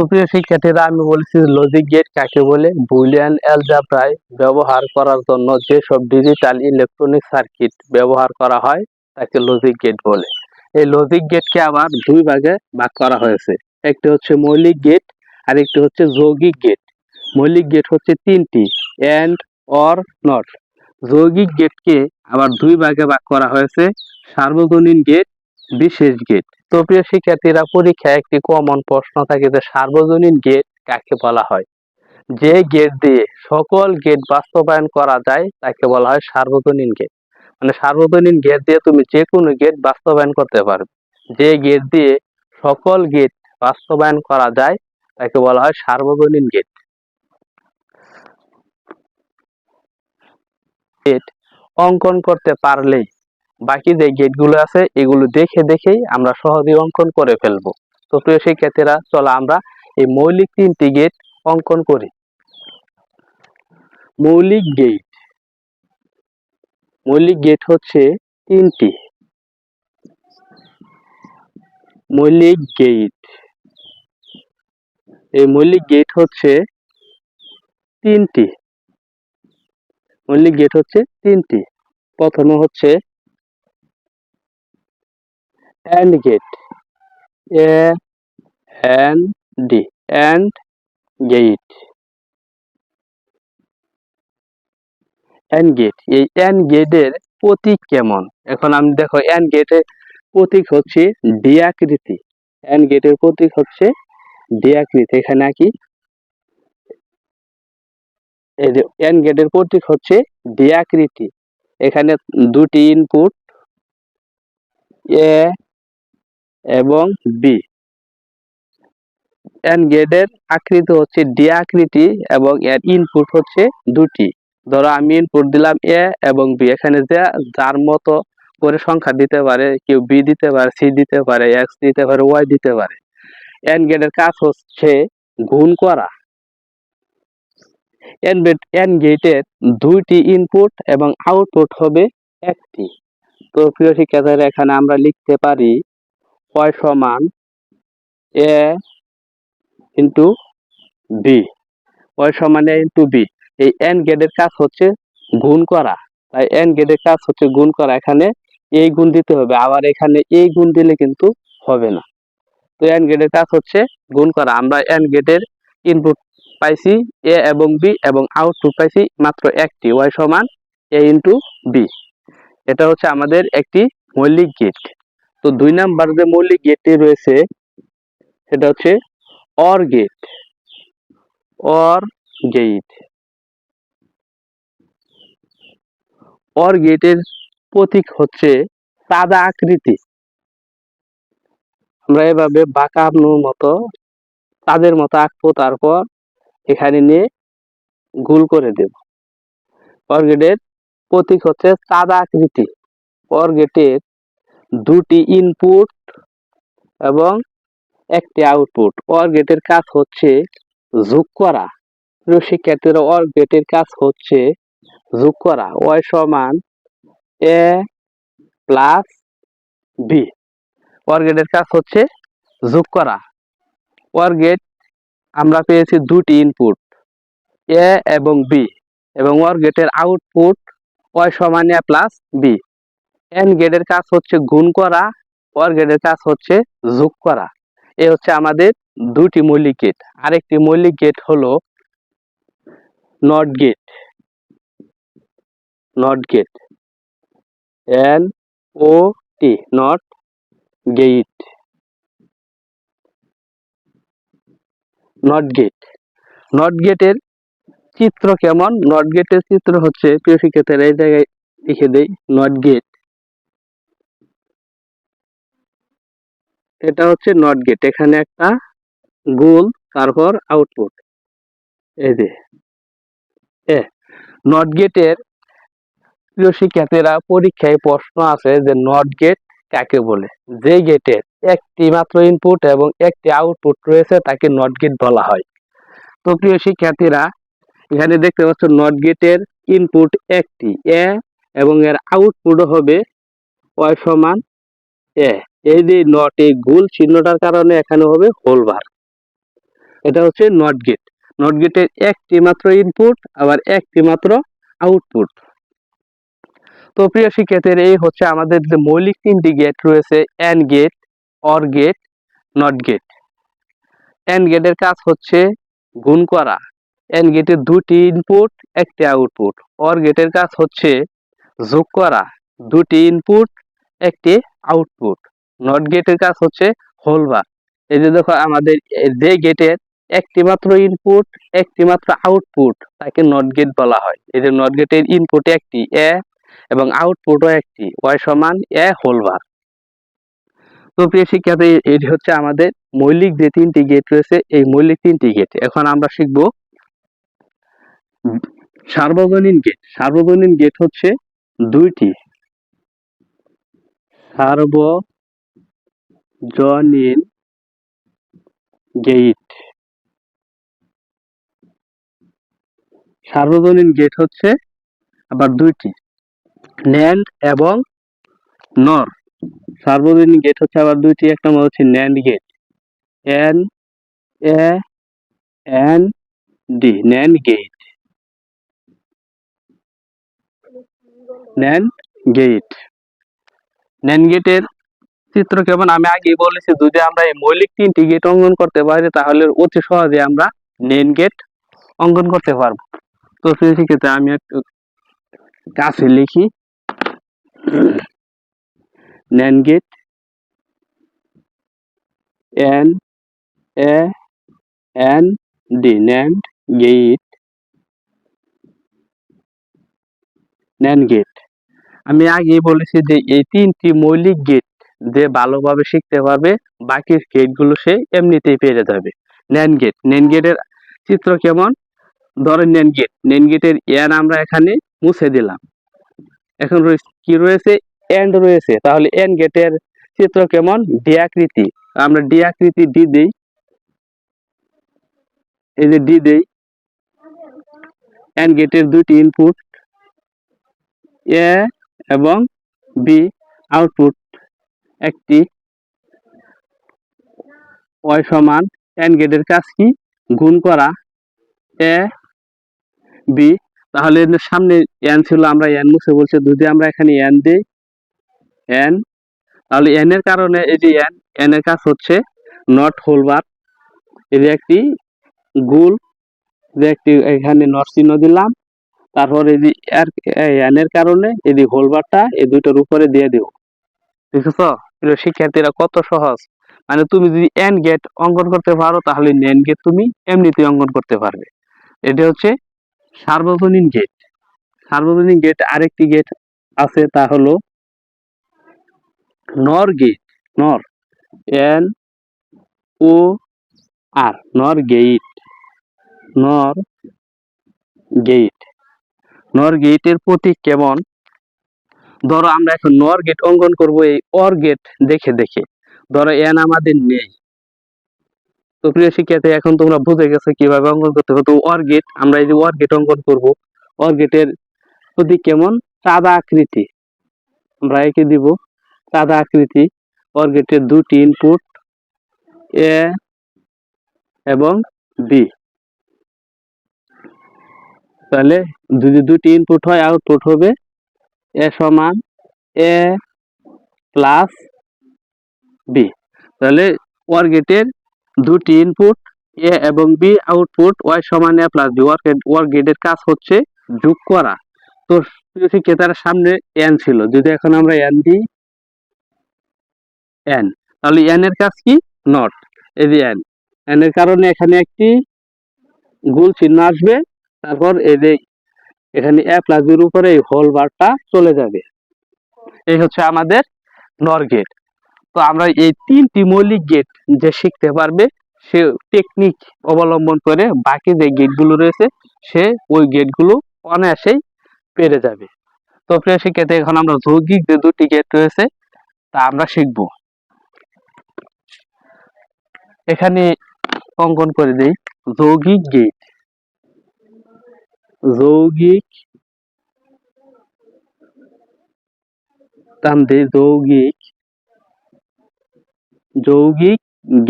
প্রিয় শিক্ষার্থীরা, আমি বলেছি লজিক গেট কাকে বলে। বুলিয়ান অ্যালজেব্রায় ব্যবহার করার জন্য যেসব ডিজিটাল ইলেকট্রনিক সার্কিট ব্যবহার করা হয় তাকে লজিক গেট বলে। এই লজিক গেটকে আবার দুই ভাগে ভাগ করা হয়েছে। একটি হচ্ছে মৌলিক গেট আর একটি হচ্ছে যৌগিক গেট। মৌলিক গেট হচ্ছে তিনটি, এন্ড, অর, নট। যৌগিক গেটকে আবার দুই ভাগে ভাগ করা হয়েছে, সার্বজনীন গেট, বিশেষ গেট। তো প্রিয় শিক্ষার্থীরা, পরীক্ষায় একটি কমন প্রশ্ন থাকে যে সার্বজনীন গেট কাকে বলা হয়। যে গেট দিয়ে সকল গেট বাস্তবায়ন করা যায় তাকে বলা হয় সার্বজনীন গেট। মানে সার্বজনীন গেট দিয়ে তুমি যে কোনো গেট বাস্তবায়ন করতে পারবে। যে গেট দিয়ে সকল গেট বাস্তবায়ন করা যায় তাকে বলা হয় সার্বজনীন গেট। গেট অঙ্কন করতে পারলেই বাকি যে গেটগুলো আছে এগুলো দেখে দেখেই আমরা সহজেই অঙ্কন করে ফেলবো। তো প্রিয় শিক্ষার্থীরা, চলো আমরা এই মৌলিক তিনটি গেট অঙ্কন করি। মৌলিক গেট, মৌলিক গেট হচ্ছে তিনটি। মৌলিক গেট, এই মৌলিক গেট হচ্ছে তিনটি। মৌলিক গেট হচ্ছে তিনটি। প্রথমে হচ্ছে and gate, A N D, and gate. And gate, এই এন্ড গেটের প্রতীক কেমন? এখন আমি দেখো, এন্ড গেটের প্রতীক হচ্ছে ডি আকৃতি। এন্ড গেটের প্রতীক হচ্ছে ডি আকৃতি। এখানে কি এই যে এন্ড গেটের প্রতীক হচ্ছে ডি আকৃতি। এখানে দুটি ইনপুট এ এবং বি। এন্ড গেটের আকৃতি হচ্ছে ডি আকৃতি এবং এর ইনপুট হচ্ছে দুটি। ধরো আমি ইনপুট দিলাম এ এবং বি। এখানে যার মতো করে সংখ্যা দিতে পারে, কেউ বি দিতে পারে, সি দিতে পারে, এক্স দিতে পারে, ওয়াই দিতে পারে। এন্ড গেটের কাজ হচ্ছে গুণ করা। এন্ড গেটের দুইটি ইনপুট এবং আউটপুট হবে একটি। তো প্রিয় শিক্ষার্থীরা, এখানে আমরা লিখতে পারি y সমান এ ইন্টু বি। y সমান এ ইন্টু বি। এই এন্ড গেটের কাজ হচ্ছে গুণ করা, তাই এন্ড গেটের কাজ হচ্ছে গুণ করা। এখানে এই গুণ দিতে হবে, আবার এখানে এই গুণ দিলে কিন্তু হবে না। তো এন্ড গেটের কাজ হচ্ছে গুণ করা। আমরা এন্ড গেটের ইনপুট পাইছি এ এবং বি এবং আউটপুট পাইছি মাত্র একটি, y সমান এ ইন্টু বি। এটা হচ্ছে আমাদের একটি মৌলিক গেট। তো দুই নাম্বার যে মৌলিক গেটটি রয়েছে সেটা হচ্ছে or gate. Or gate, or গেটের প্রতীক হচ্ছে চাঁদা আকৃতি। আমরা এভাবে বাঁকানোর মতো তাদের মতো আঁকবো, তারপর এখানে নিয়ে গোল করে দেব। অর গেটের প্রতীক হচ্ছে চাঁদা আকৃতি। অর গেটের দুটি ইনপুট এবং একটি আউটপুট। অর গেটের কাজ হচ্ছে যোগ করা। প্রিয় শিক্ষার্থীরা, অর গেটের কাজ হচ্ছে যোগ করা। y সমান এ প্লাস বি। অর গেটের কাজ হচ্ছে যোগ করা। অর গেট আমরা পেয়েছি দুটি ইনপুট এ এবং বি, এবং অর গেটের আউটপুট y সমান এ প্লাস বি। এন্ড গেটের কাজ হচ্ছে গুণ করা, অর গেটের কাজ হচ্ছে যোগ করা। এ হচ্ছে আমাদের দুটি মৌলিক গেট। আরেকটি মৌলিক গেট হলো not gate. Not gate, N O T, not gate. Not gate, not গেটের চিত্র কেমন? নট গেটের চিত্র হচ্ছে, প্রিয় শিক্ষার্থীরা, এই জায়গায় লিখে দেই নট গেট। এটা হচ্ছে নট গেট। এখানে একটা গোল, তারপর আউটপুট, এই যে এ। নট গেটের, প্রিয় শিক্ষার্থীরা, পরীক্ষায় প্রশ্ন আছে যে নট গেট কাকে বলে। যে গেটের একটি মাত্র ইনপুট এবং একটি আউটপুট রয়েছে তাকে নট গেট বলা হয়। তো প্রিয় শিক্ষার্থীরা, এখানে দেখতে পাচ্ছ নট গেটের ইনপুট একটি এ এবং এর আউটপুট হবে y সমান এ। এই যে নট, এই গোল চিহ্নটার কারণে এখানে হবে হোল বার। এটা হচ্ছে নট গেট। নট গেটের একটি মাত্র ইনপুট আবার একটি মাত্র আউটপুট। তো প্রিয় শিক্ষার্থীরা, এই হচ্ছে আমাদের যে মৌলিক তিনটি গেট রয়েছে, and gate, or gate, not gate. And গেটের কাজ হচ্ছে গুণ করা। এন্ড গেটের দুটি ইনপুট একটি আউটপুট। অর গেটের কাজ হচ্ছে যোগ করা, দুটি ইনপুট একটি আউটপুট। নট গেটের কাজ হচ্ছে হোলবার। এই যে দেখো, আমাদের যে গেটের একটি মাত্র ইনপুট একটি মাত্র আউটপুট তাকে নট গেট বলা হয়। এই যে নট গেটের ইনপুট একটি এ এবং আউটপুটও একটি, ওয়াই সমান এ হোলবার। তো প্রিয় শিক্ষার্থী, এটি হচ্ছে আমাদের মৌলিক যে তিনটি গেট রয়েছে, এই মৌলিক তিনটি গেট। এখন আমরা শিখব সার্বজনীন গেট। সার্বজনীন গেট হচ্ছে দুইটি। সার্বজনীন গেট। সার্বজনীন গেট হচ্ছে আবার দুইটি, ন্যান্ড এবং নর। সার্বজনীন গেট হচ্ছে আবার দুইটি, এক নম্বর হচ্ছে nand gate, N A N D, nand gate. Nand gate. Nand গেটের চিত্র কেমন আমি আগেই বলেছি, যদি আমরা এই মৌলিক তিনটি গেট অঙ্কন করতে পারি তাহলে অতি সহজে আমরা ন্যান্ড গেট অঙ্কন করতে পারবো। তো সেক্ষেত্রে আমি একটু কাছে লিখি, nand gate, N A N D, nand gate. Nand gate আমি আগেই বলেছি যে এই তিনটি মৌলিক গেট যে ভালোভাবে শিখতে পারবে, বাকি গেট গুলো সে এমনিতেই পেরে যাবে। NAND gate. ন্যান্ড গেটের চিত্র কেমন, ধরেন ন্যান্ড গেট, ন্যান্ড গেটের এন আমরা এখানে মুছে দিলাম, এখন কি রয়েছে, এন্ড রয়েছে। তাহলে এন্ড গেটের চিত্র কেমন, ডি আকৃতি। আমরা ডি আকৃতি ডি দেই, এই যে ডি দেই। এন্ড গেটের দুটি ইনপুট এ এবং বি, আউটপুট একটি, ওয়াই সমান, এন্ড গেটের কাজ কি, গুণ করা এ বি। তাহলে এর সামনে এন ছিল, আমরা এন মুছে বলছে, যদি আমরা এখানে এন দিই, এন, তাহলে এন এর কারণে এই যে এন, এন এর কাজ হচ্ছে নট হোলবার। এই যে একটি গুল, যে একটি এখানে নট চিহ্ন দিলাম, তারপর এই যে এন এর কারণে এই যে হোলবারটা এই দুটোর উপরে দিয়ে দেব। দেখেছো শিক্ষার্থীরা, কত সহজ। মানে তুমি যদি এন গেট অঙ্কন করতে পারো তাহলে ন্যান্ড গেট তুমি এমনিতেই অঙ্কন করতে পারবে। এটা হচ্ছে সার্বজনীন গেট। সার্বজনীন গেট আরেকটি গেট আছে, তা হলো নর গেট। নর, এন ও আর, নর গেট। নর গেট। নর গেটের প্রতীক কেমন, ধরো আমরা এখন নর গেট অঙ্কন করব এই অর গেট দেখে দেখে। ধরো এন আমাদের নেই, তো প্রিয় শিক্ষার্থী এখন তোমরা বুঝে গেছো কিভাবে অঙ্কন করতে হবে। তো অর গেট, আমরা এই যে অর গেট অঙ্কন করব, অর গেটের প্রতীক কেমন, চাঁদা আকৃতি। আমরা এঁকে দিব চাঁদা আকৃতি। অর গেটের দুটি ইনপুট এ এবং বি, তাহলে যদি দুটি ইনপুট হয় আউটপুট হবে এ সমান এ প্লাস বি। তাহলে অর গেটের দুটি ইনপুট এ এবং বি, আউটপুট ওয়াই সমান এ প্লাস বি। অর গেটের কাজ হচ্ছে যোগ করা। তো শিক্ষার্থীর সামনে এন ছিল, যদি এখন আমরা এন দিই, এন, তাহলে এন এর কাজ কি, নট। এই যে এন, এন এর কারণে এখানে একটি গোল চিহ্ন আসবে, তারপর এই যে এখানে এ প্লাস বির উপরে এই হোল বারটা চলে যাবে। এই হচ্ছে আমাদের নর গেট। তো আমরা এই তিনটি মৌলিক গেট যে শিখতে পারবে, সে টেকনিক অবলম্বন করে বাকি যে গেটগুলো রয়েছে সে ওই গেটগুলো অনায়াসেই পেরে যাবে। তো প্রিয় শিক্ষার্থী, এখন আমরা যৌগিক যে দুটি গেট রয়েছে তা আমরা শিখব। এখানে অঙ্কন করে দেই যৌগিক গেট। যৌগিক, টান দেই যৌগিক, যৌগিক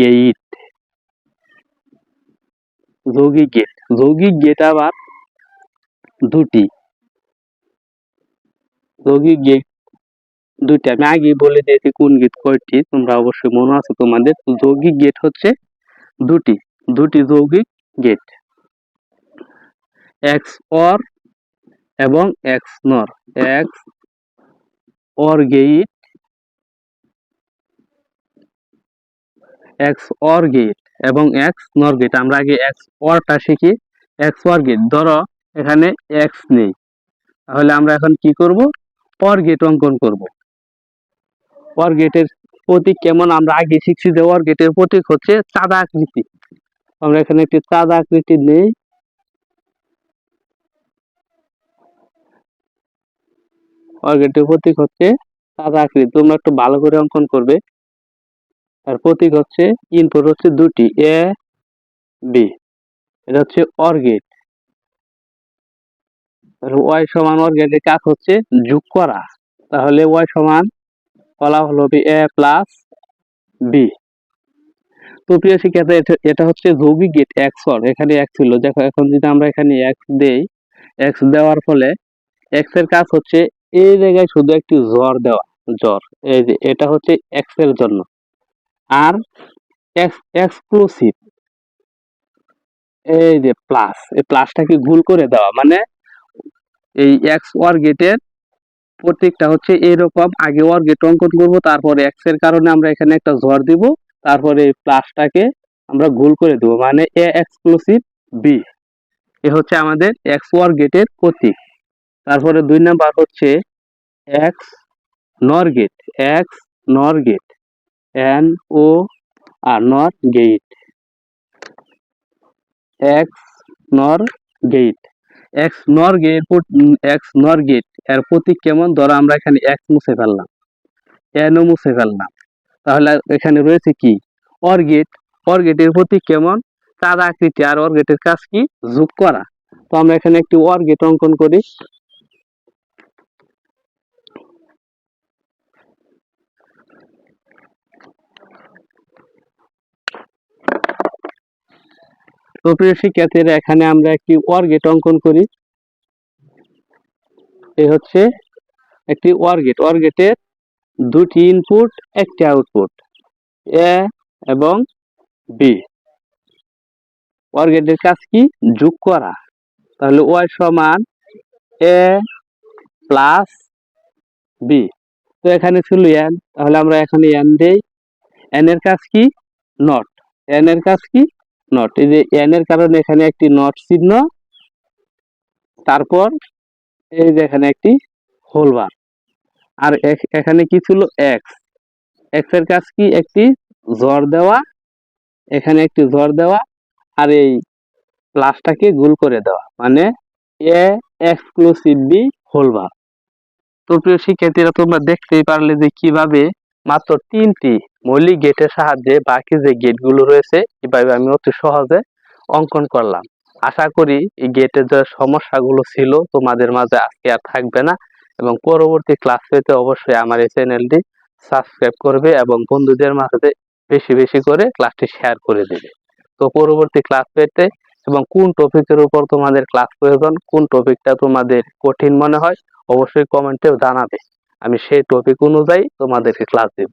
গেট। যৌগিক গেট। যৌগিক গেট আবার দুটি। যৌগিক গেট দুইটা। আমি আগে বলে দিয়েছি কোন গেট কয়টি, তোমরা অবশ্যই মনে আছে তোমাদের। যৌগিক গেট হচ্ছে দুটি, দুটি যৌগিক গেট, এক্স অর এবং XNOR. XOR gate, XOR gate এবং এক্স নর গেট। আমরা আগে এক্স অরটা শিখি। এক্স অর গেট, ধরো এখানে এক্স নেই, তাহলে আমরা এখন কি করব, অর গেট অঙ্কন করব। অর গেটের প্রতীক কেমন আমরা আগে শিখছি, যে অর গেটের প্রতীক হচ্ছে চাঁদা আকৃতি। আমরা এখানে একটি চাঁদা আকৃতি নেই। অর গেটের প্রতীক হচ্ছে চাঁদা আকৃতি, তোমরা একটু ভালো করে অঙ্কন করবে। আর প্রতীক হচ্ছে, ইনপুট হচ্ছে দুটি, এ বি, এটা হচ্ছে অর গেট। ওয়াই সমান অর গেটের কাজ হচ্ছে যোগ করা, তাহলে ওয়াই সমান ফলাফল হবে এ প্লাস বি। তো প্রিয় শিক্ষার্থী, এটা হচ্ছে যৌগিক গেট এক্স অর। এখানে এক্স ছিল, দেখো এখন যদি আমরা এখানে এক্স দেই, এক্স দেওয়ার ফলে এক্স এর কাজ হচ্ছে এই জায়গায় শুধু একটি জ্বর দেওয়া, জ্বর, এই যে এটা হচ্ছে এক্স এর জন্য। আর এক্স এক্সক্লুসিভ, এই যে প্লাস, এই প্লাসটাকে গুল করে দেওয়া, মানে এই এক্স অর গেটের প্রত্যেকটা হচ্ছে এরকম। আগে অর গেট অঙ্কন করবো, তারপরে এক্স এর কারণে আমরা এখানে একটা জ্বর দিব, তারপরে এই প্লাসটাকে আমরা গুল করে দেবো, মানে এ এক্সক্লুসিভ বি। এ হচ্ছে আমাদের এক্স অর গেটের প্রতীক। তারপরে 2 নাম্বার হচ্ছে এক্স নর গেট। এক্স নর গেট, এন ও আর নর গেট, এক্স নর গেট। এক্স নর গেট, এক্স নর গেট এর প্রতীক কেমন, ধরো আমরা এখানে এক্স মুছে ফেললাম, এন ও মুছে ফেললাম, তাহলে এখানে রয়েছে কি, অর গেট। অর গেটের প্রতীক কেমন, চাঁদা আকৃতি। আর অর গেটের কাজ কি, যোগ করা। তো আমরা এখানে একটি অর গেট অঙ্কন করি। তো প্রিয় শিক্ষার্থীরা, এখানে আমরা একটি অর গেট অঙ্কন করি। এই হচ্ছে একটি অর গেট। অর গেটের দুটি ইনপুট, একটি আউটপুট, এ এবং বি। অর গেটের কাজ কি, যোগ করা, তাহলে ওয়াই সমান এ প্লাস বি। তো এখানে ছিল এন, তাহলে আমরা এখানে এন দেই। এন এর কাজ কি, নট। এন এর কাজ কি, নট। এই যে এন এর কারণে এখানে একটি নট চিহ্ন, তারপর এই যে এখানে একটি হোলবার। আর এখানে কি ছিল, এক্স। এক্স এর কাজ কি, একটি জ্বর দেওয়া, এখানে একটি জ্বর দেওয়া, আর এই প্লাসটাকে গুল করে দেওয়া, মানে এ এক্সক্লুসিভ বি হোলবার। তো প্রিয় শিক্ষার্থীরা, তোমরা দেখতেই পারলে যে কিভাবে মাত্র 3টি মৌলিক গেটের সাহায্যে বাকি যে গেটগুলো রয়েছে কিভাবে আমি অতি সহজে অঙ্কন করলাম। আশা করি এই গেটের যে সমস্যাগুলো ছিল তোমাদের মাঝে আজকে আর থাকবে না, এবং পরবর্তী ক্লাস পেতে অবশ্যই আমার এই চ্যানেলটি সাবস্ক্রাইব করবে এবং বন্ধুদের মাঝে বেশি বেশি করে ক্লাসটি শেয়ার করে দেবে। তো পরবর্তী ক্লাস পেতে এবং কোন টপিকের উপর তোমাদের ক্লাস প্রয়োজন, কোন টপিকটা তোমাদের কঠিন মনে হয়, অবশ্যই কমেন্টেও জানাবে। আমি সেই টপিক অনুযায়ী তোমাদেরকে ক্লাস দেব।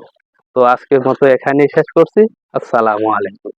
তো আজকের মতো এখানেই শেষ করছি। আসসালামু আলাইকুম।